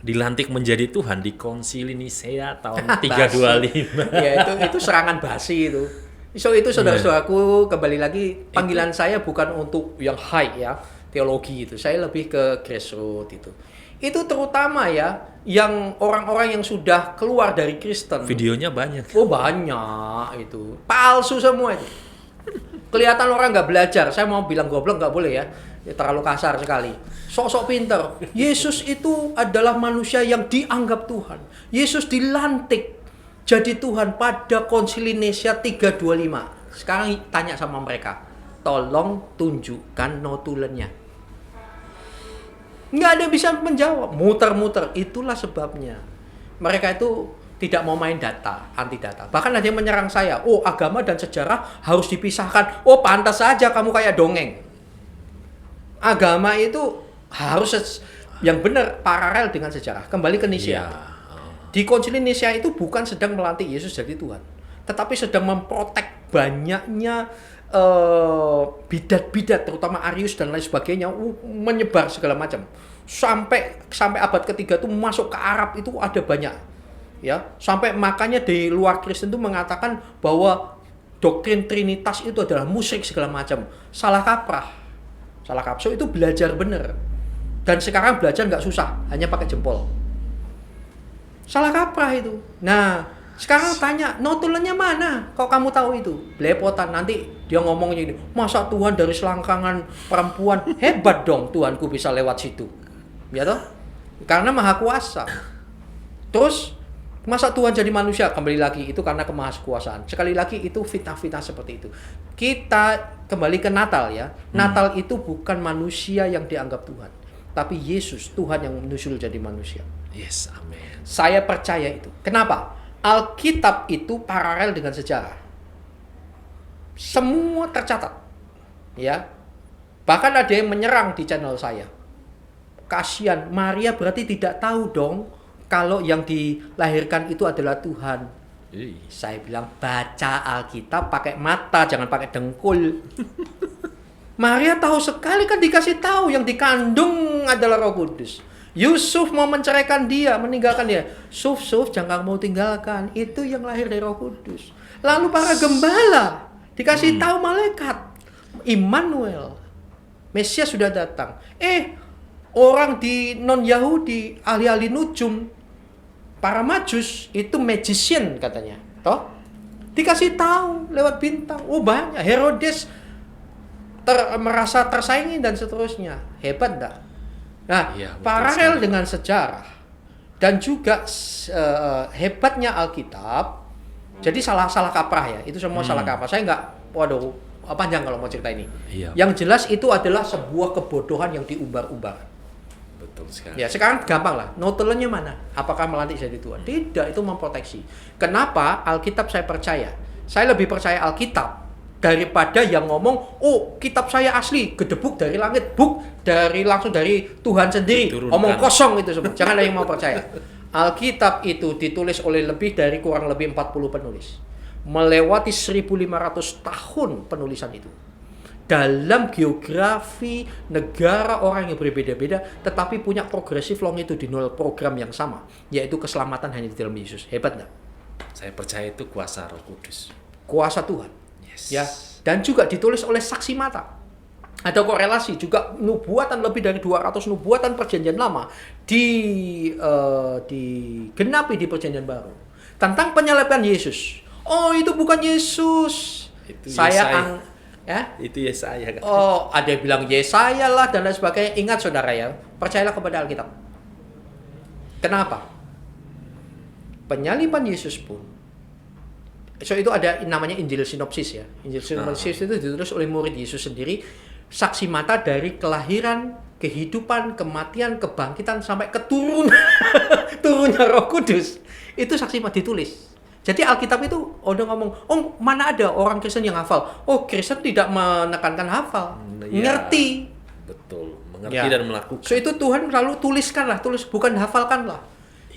dilantik menjadi Tuhan di Konsili Nisea tahun Basi. 325. Ya itu serangan basi itu. So itu saudara-saudaraku, kembali lagi panggilan saya bukan untuk yang high ya, teologi itu. Saya lebih ke grassroots itu. Itu terutama ya yang orang-orang yang sudah keluar dari Kristen. Videonya banyak. Oh banyak itu. Palsu semua itu. Kelihatan orang nggak belajar. Saya mau bilang goblok nggak boleh ya. Terlalu kasar sekali. Sok-sok pinter. Yesus itu adalah manusia yang dianggap Tuhan. Yesus dilantik jadi Tuhan pada Konsili Nisea 325. Sekarang tanya sama mereka. Tolong tunjukkan notulennya. Nggak ada yang bisa menjawab. Muter-muter. Itulah sebabnya. Mereka itu tidak mau main data, anti data. Bahkan ada yang menyerang saya. Oh, agama dan sejarah harus dipisahkan. Oh, pantas saja kamu kayak dongeng. Agama itu harus yang benar paralel dengan sejarah. Kembali ke Nisea. Iya. Di Konsili Nisea itu bukan sedang melantik Yesus jadi Tuhan, tetapi sedang memprotek banyaknya bidat-bidat, terutama Arius dan lain sebagainya, menyebar segala macam. Sampai abad ketiga itu masuk ke Arab itu ada banyak. Ya, sampai makanya di luar Kristen itu mengatakan bahwa doktrin Trinitas itu adalah musyrik segala macam. Salah kaprah. So itu belajar benar. Dan sekarang belajar nggak susah, hanya pakai jempol. Salah kaprah itu. Nah, sekarang tanya, notulennya mana? Kok kamu tahu itu? Belepotan. Nanti dia ngomongnya ini, masa Tuhan dari selangkangan perempuan? Hebat dong Tuhanku bisa lewat situ. Ya toh? Karena maha kuasa. Terus masa Tuhan jadi manusia? Kembali lagi itu karena kemahaskuasaan. Sekali lagi itu fitnah-fitnah seperti itu. Kita kembali ke Natal ya. Natal itu bukan manusia yang dianggap Tuhan, tapi Yesus, Tuhan yang menyusul jadi manusia. Yes, amin. Saya percaya itu. Kenapa? Alkitab itu paralel dengan sejarah. Semua tercatat. Ya. Bahkan ada yang menyerang di channel saya. Kasihan, Maria berarti tidak tahu dong kalau yang dilahirkan itu adalah Tuhan. Saya bilang baca Alkitab pakai mata, jangan pakai dengkul. Maria tahu sekali, kan dikasih tahu yang dikandung adalah Roh Kudus. Yusuf mau menceraikan dia, meninggalkan dia. Suf, jangan mau tinggalkan. Itu yang lahir dari Roh Kudus. Lalu para gembala dikasih tahu malaikat, Immanuel, Mesias sudah datang. Orang di non-Yahudi, ahli-ahli nujum, para majus, itu magician katanya. Toh? Dikasih tahu lewat bintang. Oh banyak. Herodes merasa tersaingi dan seterusnya. Hebat enggak? Nah, ya, paralel dengan sejarah. Dan juga hebatnya Alkitab. Jadi salah kaprah ya. Itu semua salah kaprah. Saya enggak, panjang kalau mau cerita ini. Iya. Yang jelas itu adalah sebuah kebodohan yang diumbar-umbar. Betul sekali. Ya, sekarang gampang lah. Notelennya mana? Apakah melantik jadi Tuhan? Tidak, itu memproteksi. Kenapa? Alkitab saya percaya. Saya lebih percaya Alkitab daripada yang ngomong, oh kitab saya asli, gedebuk dari langit, langsung dari Tuhan sendiri. Diturunkan. Omong kosong itu semua. Jangan ada yang mau percaya. Alkitab itu ditulis oleh kurang lebih 40 penulis. Melewati 1500 tahun penulisan itu. Dalam geografi negara orang yang berbeda-beda, tetapi punya progressive longitudinal program yang sama, yaitu keselamatan hanya di dalam Yesus. Hebat nggak? Saya percaya itu kuasa Roh Kudus. Kuasa Tuhan. Yes. Ya, dan juga ditulis oleh saksi mata. Ada korelasi juga, nubuatan lebih dari 200 nubuatan perjanjian lama digenapi di perjanjian baru tentang penyaliban Yesus. Oh, itu bukan Yesus. Itu Itu Yesaya kan. Oh, ada yang bilang Yesaya lah dan lain sebagainya. Ingat saudara ya, percayalah kepada Alkitab. Kenapa? Penyaliban Yesus pun. So itu ada namanya Injil sinopsis ya. Injil sinopsis itu ditulis oleh murid Yesus sendiri, saksi mata dari kelahiran, kehidupan, kematian, kebangkitan sampai turunnya Roh Kudus. Itu saksi mata ditulis. Jadi Alkitab itu udah ngomong, oh mana ada orang Kristen yang hafal? Oh, Kristen tidak menekankan hafal, ngerti. Betul, mengerti dan melakukan. So itu Tuhan lalu tulis, bukan hafalkanlah.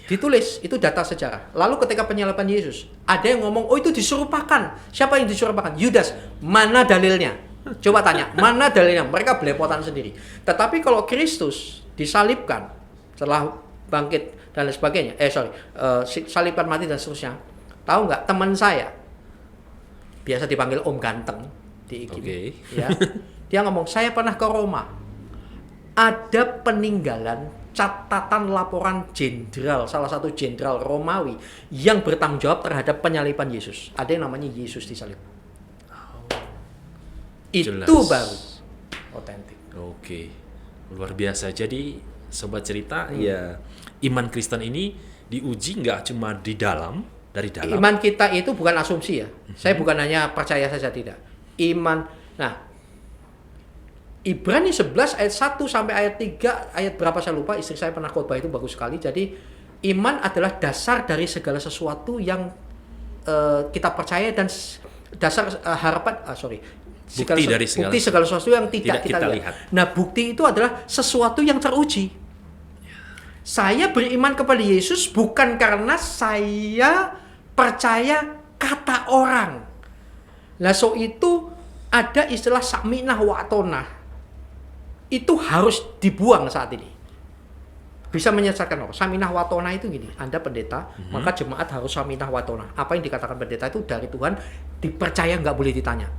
Ditulis, itu data sejarah. Lalu ketika penyaliban Yesus, ada yang ngomong, oh itu diserupakan. Siapa yang diserupakan? Yudas. Mana dalilnya? Coba tanya, mana dalilnya? Mereka belepotan sendiri. Tetapi kalau Kristus disalibkan setelah bangkit dan lain sebagainya, salibkan, mati dan seterusnya. Tahu nggak, teman saya biasa dipanggil Om Ganteng di IKIM, ya. Dia ngomong, saya pernah ke Roma. Ada peninggalan catatan laporan jenderal, salah satu jenderal Romawi yang bertanggung jawab terhadap penyaliban Yesus. Ada yang namanya Yesus disalib. Jelas. Itu baru otentik. Oke, luar biasa. Jadi sobat cerita, ya iman Kristen ini diuji nggak cuma dari dalam. Iman kita itu bukan asumsi ya. Saya bukan hanya percaya saja, tidak. Iman. Nah, Ibrani 11 ayat 1 sampai ayat 3, ayat berapa saya lupa, istri saya pernah khotbah itu bagus sekali. Jadi iman adalah dasar dari segala sesuatu yang kita percaya dan dasar bukti segala sesuatu yang tidak kita lihat. Nah, bukti itu adalah sesuatu yang teruji. Saya beriman kepada Yesus bukan karena saya percaya kata orang. Nah, so itu ada istilah sakminah wa'tonah. Itu harus dibuang saat ini. Bisa menyesatkan orang. Saminah wa'tonah itu gini, Anda pendeta, maka jemaat harus saminah wa'tonah. Apa yang dikatakan pendeta itu dari Tuhan, dipercaya, nggak boleh ditanya.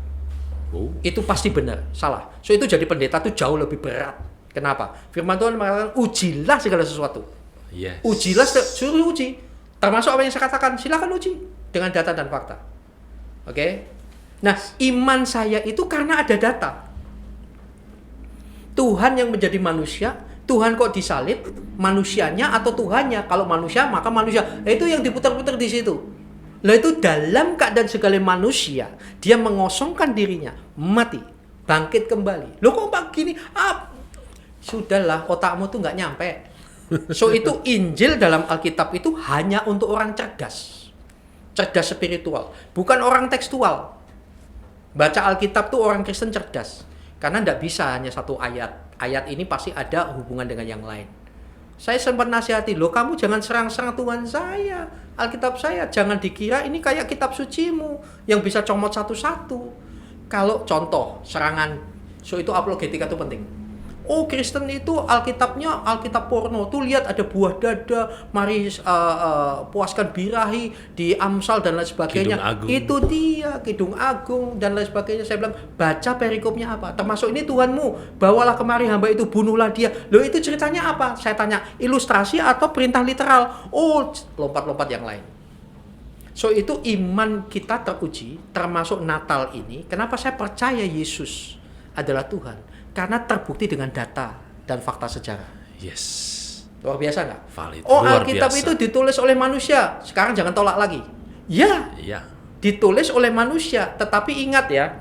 Itu pasti benar, salah. So itu jadi pendeta itu jauh lebih berat. Kenapa? Firman Tuhan mengatakan, ujilah segala sesuatu. Yes. Ujilah, suruh uji. Termasuk apa yang saya katakan, silakan uji dengan data dan fakta. Oke? Nah, iman saya itu karena ada data. Tuhan yang menjadi manusia, Tuhan kok disalib? Manusianya atau Tuhannya? Kalau manusia, maka manusia. Nah, itu yang diputar-putar di situ. Lah itu dalam keadaan segala manusia, dia mengosongkan dirinya, mati, bangkit kembali. Loh kok begini? Sudahlah, otakmu tuh nggak nyampe. So itu Injil dalam Alkitab itu hanya untuk orang cerdas. Cerdas spiritual, bukan orang tekstual. Baca Alkitab tuh orang Kristen cerdas. Karena tidak bisa hanya satu ayat. Ayat ini pasti ada hubungan dengan yang lain. Saya sempat nasihati, loh kamu jangan serang-serang Tuhan saya, Alkitab saya. Jangan dikira ini kayak kitab sucimu yang bisa comot satu-satu. Kalau contoh, serangan, so itu apologetika itu penting. Oh Kristen itu Alkitabnya Alkitab porno. Tuh lihat ada buah dada, mari puaskan birahi di Amsal dan lain sebagainya. Itu dia Kidung Agung dan lain sebagainya. Saya bilang baca perikopnya apa. Termasuk ini Tuhanmu, bawalah kemari hamba itu, bunuhlah dia. Loh itu ceritanya apa? Saya tanya ilustrasi atau perintah literal? Oh lompat-lompat yang lain. So itu iman kita teruji termasuk Natal ini. Kenapa saya percaya Yesus adalah Tuhan? Karena terbukti dengan data dan fakta sejarah. Yes. Luar biasa nggak? Valid. Oh, Luar Alkitab biasa. itu ditulis oleh manusia. Sekarang jangan tolak lagi. Ya, Iya. ditulis oleh manusia. Tetapi ingat ya,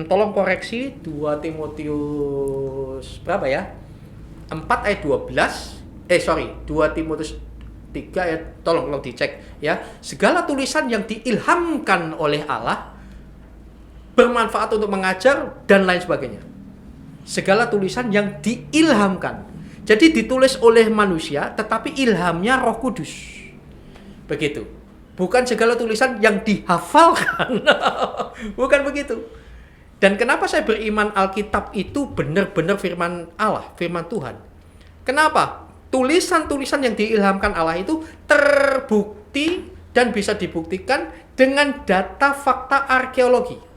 tolong koreksi 2 Timotius berapa ya? 4 ayat 12. 2 Timotius 3 ayat, tolong dicek ya. Segala tulisan yang diilhamkan oleh Allah bermanfaat untuk mengajar dan lain sebagainya. Segala tulisan yang diilhamkan. Jadi ditulis oleh manusia, tetapi ilhamnya Roh Kudus. Begitu. Bukan segala tulisan yang dihafalkan. Bukan begitu. Dan kenapa saya beriman Alkitab itu benar-benar firman Allah, firman Tuhan? Kenapa? Tulisan-tulisan yang diilhamkan Allah itu terbukti dan bisa dibuktikan dengan data fakta arkeologi.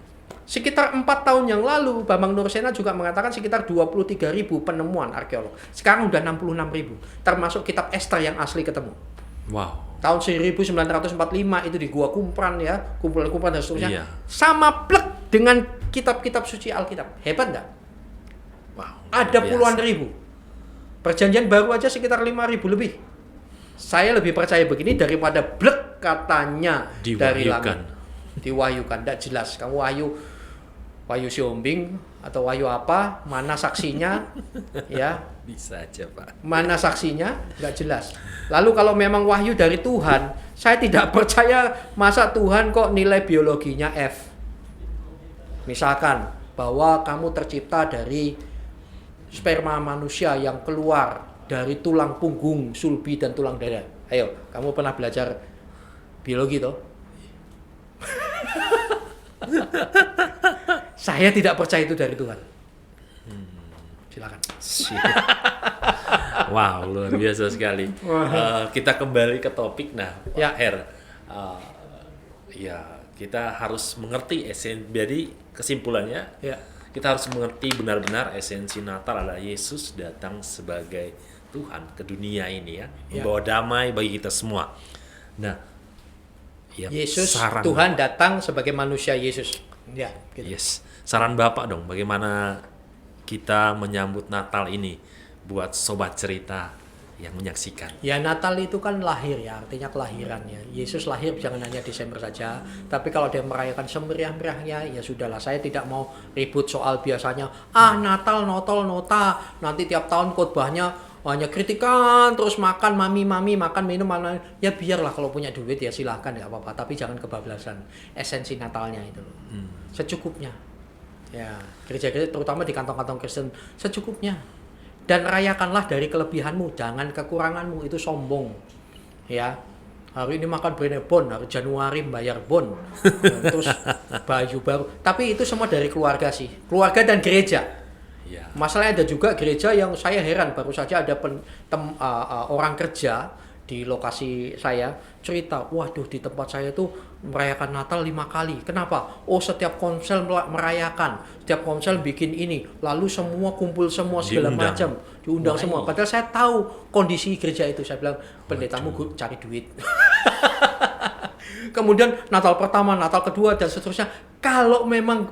Sekitar 4 tahun yang lalu, Bambang Nursena juga mengatakan sekitar 23.000 penemuan arkeolog. Sekarang udah 66.000, termasuk kitab Ester yang asli ketemu. Wow. Tahun 1945 itu di Gua Kumpran ya, kumpulan-kumpulan dan seterusnya. Iya. Sama plek dengan kitab-kitab suci Alkitab. Hebat nggak? Wow. Ada biasa. puluhan ribu. Perjanjian baru aja sekitar 5.000 lebih. Saya lebih percaya begini daripada blek katanya dari langit. Diwahyukan, tidak jelas. Kamu Wahyu Siombing atau Wahyu apa, mana saksinya, ya? Bisa aja Pak. Mana saksinya, nggak jelas. Lalu kalau memang wahyu dari Tuhan, saya tidak percaya masa Tuhan kok nilai biologinya F. Misalkan bahwa kamu tercipta dari sperma manusia yang keluar dari tulang punggung, sulbi dan tulang dada. Ayo, kamu pernah belajar biologi toh? Saya tidak percaya itu dari Tuhan. Silakan. Wow, luar biasa sekali. Kita kembali ke topik. Nah, Ya. Pak Her, ya kita harus mengerti jadi kesimpulannya, Ya. kita harus mengerti benar-benar esensi Natal adalah Yesus datang sebagai Tuhan ke dunia ini ya, membawa damai bagi kita semua. Nah, ya, Yesus Tuhan datang sebagai manusia Yesus. Ya, gitu. Yes. Saran Bapak dong, bagaimana kita menyambut Natal ini buat sobat cerita yang menyaksikan. Ya Natal itu kan lahir ya, artinya kelahirannya. Yesus lahir jangan hanya Desember saja, tapi kalau dia merayakan semeriah-meriahnya, ya sudahlah. Saya tidak mau ribut soal biasanya, Natal, notol, nota, nanti tiap tahun khotbahnya hanya kritikan, terus makan, mami, makan minum, ya biarlah kalau punya duit ya silahkan, nggak apa-apa. Tapi jangan kebablasan esensi Natalnya itu loh. Secukupnya. Ya, gereja-gereja terutama di kantong-kantong Kristen secukupnya. Dan rayakanlah dari kelebihanmu, jangan kekuranganmu, itu sombong. Ya. Hari ini makan Brenebon, hari Januari bayar bon. Terus baju baru. Tapi itu semua dari keluarga sih. Keluarga dan gereja. Ya. Masalahnya ada juga gereja yang saya heran, baru saja ada orang kerja di lokasi saya cerita, waduh di tempat saya itu merayakan Natal 5 kali. Kenapa? Oh setiap konsel merayakan, setiap konsel bikin ini, lalu semua kumpul semua segala macam, diundang semua. Padahal saya tahu kondisi gereja itu. Saya bilang pendetamu cari duit. Kemudian Natal pertama, Natal kedua dan seterusnya. Kalau memang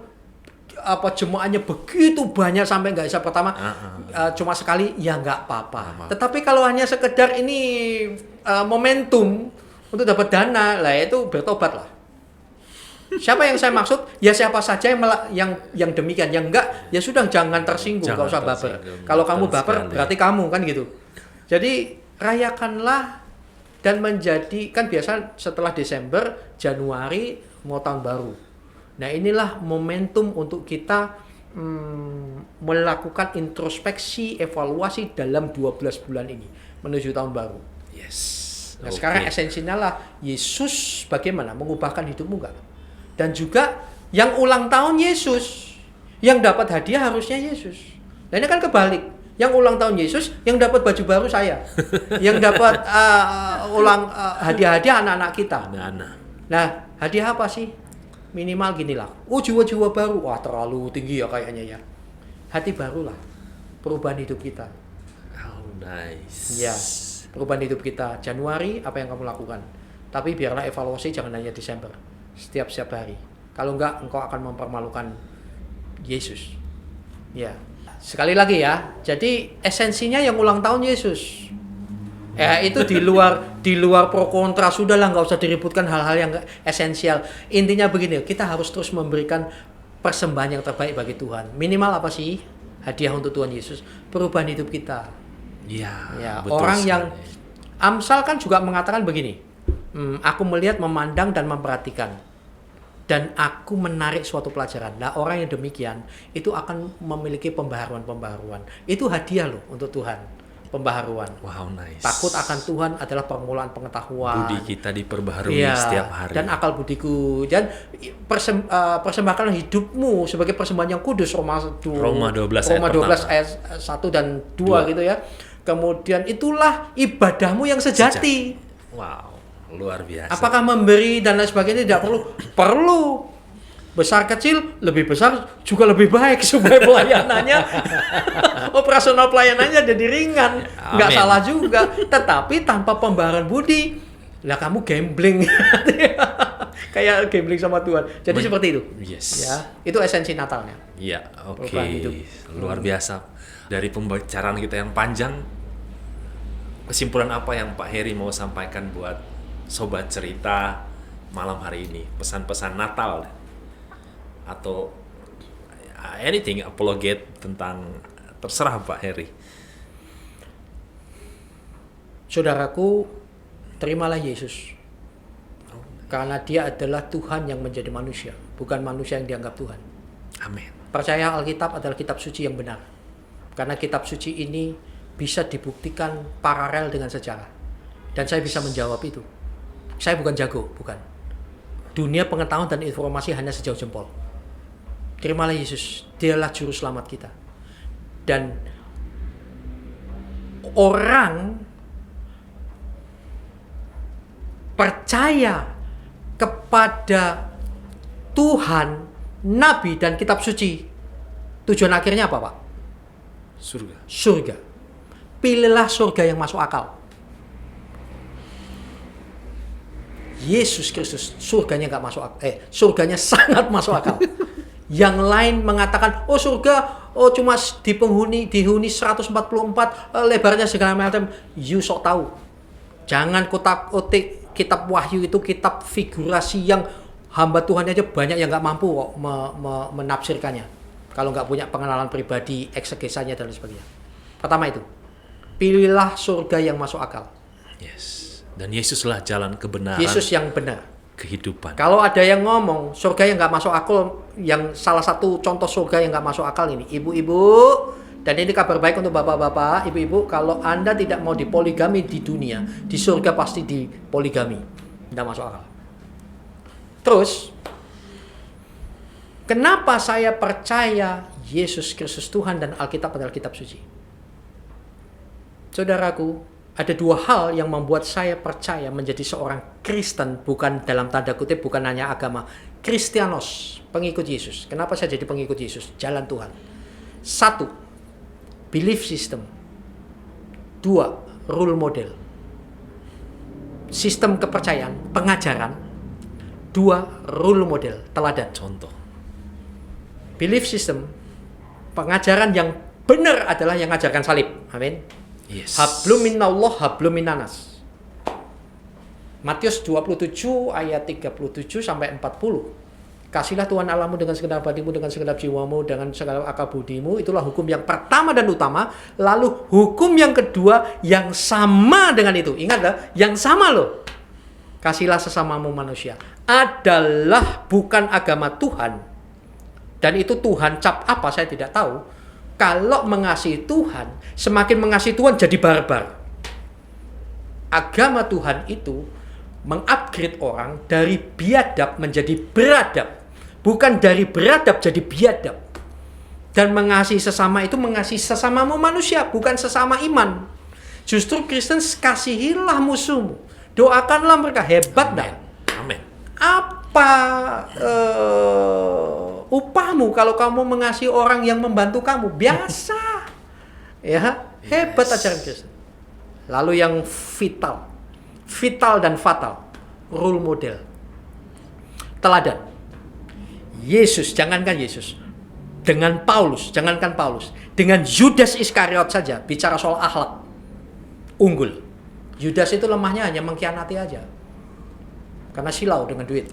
jemaahnya begitu banyak sampai nggak bisa pertama, cuma sekali, ya nggak apa-apa. Tetapi kalau hanya sekedar ini momentum untuk dapat dana, lah itu bertobat lah. Siapa yang saya maksud? Ya siapa saja yang demikian. Yang enggak, ya sudah jangan tersinggung, nggak usah baper. Kalau kamu baper, berarti kamu kan gitu. Jadi rayakanlah dan menjadi, kan biasa setelah Desember, Januari mau tahun baru. Nah inilah momentum untuk kita melakukan introspeksi, evaluasi dalam 12 bulan ini menuju tahun baru. Yes. Nah sekarang esensinya lah, Yesus bagaimana mengubahkan hidupmu enggak? Dan juga yang ulang tahun Yesus, yang dapat hadiah harusnya Yesus. Nah ini kan kebalik, yang ulang tahun Yesus, yang dapat baju baru saya, yang dapat hadiah-hadiah anak-anak kita. Anak-anak. Nah hadiah apa sih? Minimal gini lah, jiwa-jiwa baru, wah terlalu tinggi ya kayaknya ya. Hati baru lah, perubahan hidup kita. Oh, nice. Ya, perubahan hidup kita. Januari apa yang kamu lakukan? Tapi biarlah evaluasi jangan hanya Desember. Setiap hari. Kalau enggak, engkau akan mempermalukan Yesus. Ya. Sekali lagi ya. Jadi esensinya yang ulang tahun Yesus. Ya itu di luar pro kontra, sudahlah nggak usah diributkan hal-hal yang esensial. Intinya begini, kita harus terus memberikan persembahan yang terbaik bagi Tuhan. Minimal apa sih? Hadiah untuk Tuhan Yesus, perubahan hidup kita. Ya, betul orang sekali. yang Amsal kan juga mengatakan begini. Aku melihat, memandang dan memperhatikan. Dan aku menarik suatu pelajaran. Nah, orang yang demikian itu akan memiliki pembaharuan-pembaharuan. Itu hadiah loh untuk Tuhan. Pembaharuan. Wow, nice. Takut akan Tuhan adalah permulaan pengetahuan. Budi kita diperbaharui Iya, setiap hari. dan akal budiku. Dan persembahkanlah hidupmu sebagai persembahan yang kudus. Roma 12 ayat 1 dan 2 gitu ya. Kemudian itulah ibadahmu yang sejati. Wow, luar biasa. Apakah memberi dan lain sebagainya tidak perlu? Perlu. Besar kecil lebih besar juga lebih baik supaya pelayanannya operasional pelayanannya jadi ringan, nggak Amin. salah juga. Tetapi tanpa pembaharan budi, lah kamu gambling, kayak gambling sama Tuhan. Jadi seperti itu. Yes. Ya, itu esensi Natalnya. Iya, oke. Perubahan hidup. Luar biasa. Dari pembicaraan kita yang panjang, kesimpulan apa yang Pak Heri mau sampaikan buat sobat cerita malam hari ini? Pesan-pesan Natal atau anything apologet tentang, terserah Pak Heri. Saudaraku, terimalah Yesus. Karena dia adalah Tuhan yang menjadi manusia, bukan manusia yang dianggap Tuhan. Amin. Percaya Alkitab adalah kitab suci yang benar. Karena kitab suci ini bisa dibuktikan paralel dengan sejarah. Dan saya bisa menjawab itu. Saya bukan jago, bukan. Dunia pengetahuan dan informasi hanya sejauh jempol. Terimalah Yesus, dialah juru selamat kita. Dan orang percaya kepada Tuhan, Nabi, dan kitab suci. Tujuan akhirnya apa, Pak? Surga. Surga. Pilihlah surga yang masuk akal. Yesus Kristus, surganya nggak masuk akal. Surganya sangat masuk akal. Yang lain mengatakan, oh surga, oh cuma dihuni 144, lebarnya segala macam. You sok tahu. Jangan kotak-kotik kitab Wahyu itu kitab figurasi yang hamba Tuhan aja banyak yang nggak mampu kok menafsirkannya. Kalau nggak punya pengenalan pribadi, eksegesanya dan lain sebagainya. Pertama itu, pilihlah surga yang masuk akal. Yes. Dan Yesuslah jalan kebenaran. Yesus yang benar. Kehidupan. Kalau ada yang ngomong surga yang nggak masuk akal, yang salah satu contoh surga yang nggak masuk akal ini, ibu-ibu, dan ini kabar baik untuk bapak-bapak, ibu-ibu, kalau Anda tidak mau dipoligami di dunia, di surga pasti dipoligami, nggak masuk akal. Terus, kenapa saya percaya Yesus Kristus Tuhan dan Alkitab adalah kitab suci? Saudaraku, ada dua hal yang membuat saya percaya menjadi seorang Kristen, bukan dalam tanda kutip, bukan hanya agama. Kristianos, pengikut Yesus. Kenapa saya jadi pengikut Yesus? Jalan Tuhan. 1, belief system. 2, role model. Sistem kepercayaan, pengajaran. 2, role model, teladan. Contoh. Belief system, pengajaran yang benar adalah yang mengajarkan salib. Amin. Yes. Hablum minallah, hablum minanas. Matius 27 ayat 37 sampai 40. Kasihlah Tuhan Allahmu dengan segenap hatimu, dengan segenap jiwamu, dengan segala akal budimu. Itulah hukum yang pertama dan utama. Lalu hukum yang kedua yang sama dengan itu. Ingat lah, yang sama loh. Kasihlah sesamamu manusia. Adalah bukan agama Tuhan. Dan itu Tuhan cap apa saya tidak tahu. Kalau mengasihi Tuhan, semakin mengasihi Tuhan jadi barbar. Agama Tuhan itu mengupgrade orang dari biadab menjadi beradab. Bukan dari beradab jadi biadab. Dan mengasihi sesama itu mengasihi sesamamu manusia, bukan sesama iman. Justru Kristen, kasihilah musuhmu. Doakanlah mereka. Hebat dah. Amin. Apa upahmu kalau kamu mengasihi orang yang membantu kamu? Biasa. Ya, hebat ajaran Kristen. Lalu yang vital dan fatal, role model, teladan. Yesus, jangankan Yesus, dengan Paulus, dengan Yudas Iskariot saja bicara soal akhlak unggul. Yudas itu lemahnya hanya mengkhianati aja, karena silau dengan duit.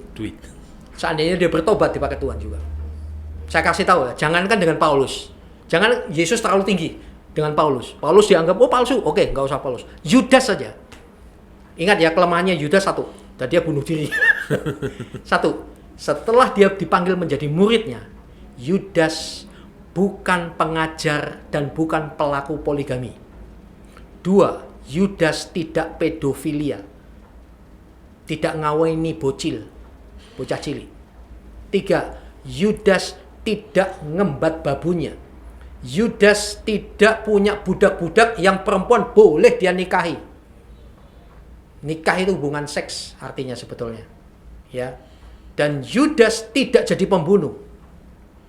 Seandainya dia bertobat dipakai Tuhan juga. Saya kasih tahu ya, jangankan dengan Paulus, jangan Yesus terlalu tinggi dengan Paulus. Paulus dianggap palsu, oke, nggak usah Paulus. Yudas saja. Ingat ya, kelemahannya Yudas satu, dan dia bunuh diri. Satu, setelah dia dipanggil menjadi muridnya, Yudas bukan pengajar dan bukan pelaku poligami. 2, Yudas tidak pedofilia, tidak ngawini bocah cilik. 3, Yudas tidak ngembat babunya. Yudas tidak punya budak-budak yang perempuan boleh dia nikahi. Nikah itu hubungan seks artinya sebetulnya, ya. Dan Yudas tidak jadi pembunuh.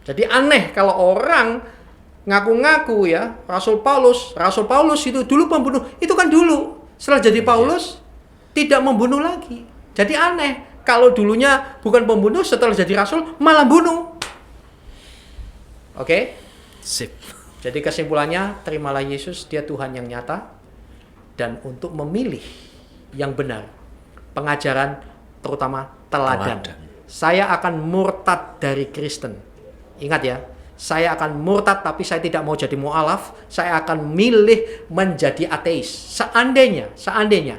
Jadi aneh kalau orang ngaku-ngaku ya, Rasul Paulus itu dulu pembunuh. Itu kan dulu. Setelah jadi Paulus tidak membunuh lagi. Jadi aneh kalau dulunya bukan pembunuh, setelah jadi rasul malah bunuh. Oke? Sip. Jadi kesimpulannya, terimalah Yesus, dia Tuhan yang nyata. Dan untuk memilih yang benar, pengajaran terutama teladan. Saya akan murtad dari Kristen. Ingat ya, saya akan murtad tapi saya tidak mau jadi mu'alaf. Saya akan milih menjadi ateis. Seandainya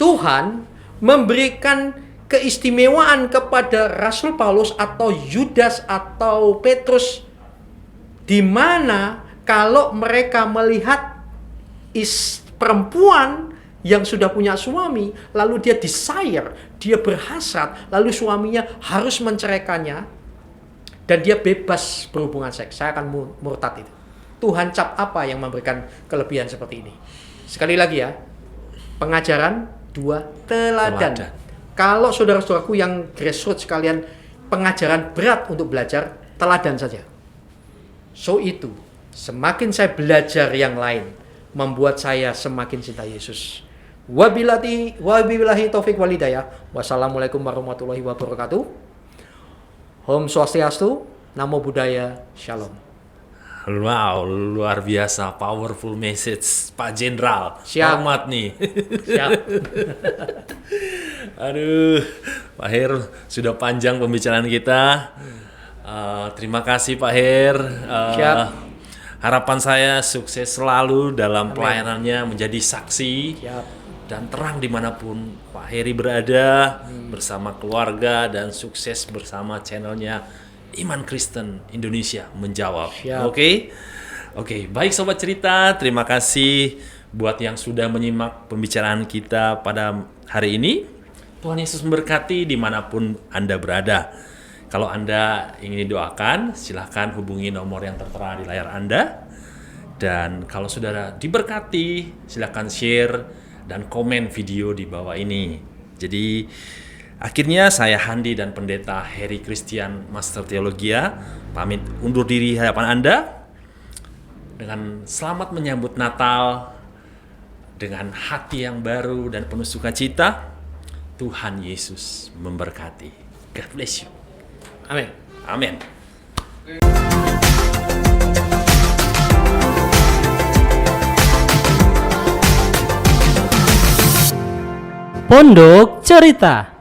Tuhan memberikan keistimewaan kepada Rasul Paulus atau Yudas atau Petrus, di mana kalau mereka melihat perempuan yang sudah punya suami, lalu dia desire, dia berhasrat, lalu suaminya harus menceraikannya, dan dia bebas berhubungan seks. Saya akan murtad itu. Tuhan cap apa yang memberikan kelebihan seperti ini? Sekali lagi ya, pengajaran 2, teladan. Kalau saudara-saudaraku yang grassroots sekalian, pengajaran berat untuk belajar, teladan saja. So itu, semakin saya belajar yang lain, membuat saya semakin cinta Yesus. Wabillahi taufik walhidayah. Wassalamualaikum warahmatullahi wabarakatuh. Om Swastiastu, Namo Buddhaya, Shalom. Wow, luar biasa, powerful message, Pak Jenderal. Siap. Hormat nih. Siap. Aduh, Pak Her, sudah panjang pembicaraan kita. Terima kasih Pak Her. Siap. Harapan saya sukses selalu dalam pelayanannya, menjadi saksi. Siap. Dan terang dimanapun Pak Heri berada, bersama keluarga, dan sukses bersama channelnya Iman Kristen Indonesia Menjawab. Oke, baik Sobat Cerita, terima kasih buat yang sudah menyimak pembicaraan kita pada hari ini. Tuhan Yesus memberkati dimanapun Anda berada. Kalau Anda ingin didoakan, silahkan hubungi nomor yang tertera di layar Anda. Dan kalau saudara diberkati, silahkan share dan komen video di bawah ini. Jadi akhirnya saya Handi dan Pendeta Heri Christian Master Theologia pamit undur diri hadapan Anda dengan selamat menyambut Natal dengan hati yang baru dan penuh sukacita. Tuhan Yesus memberkati. God bless you. Amin. Amin. Pondok Cerita.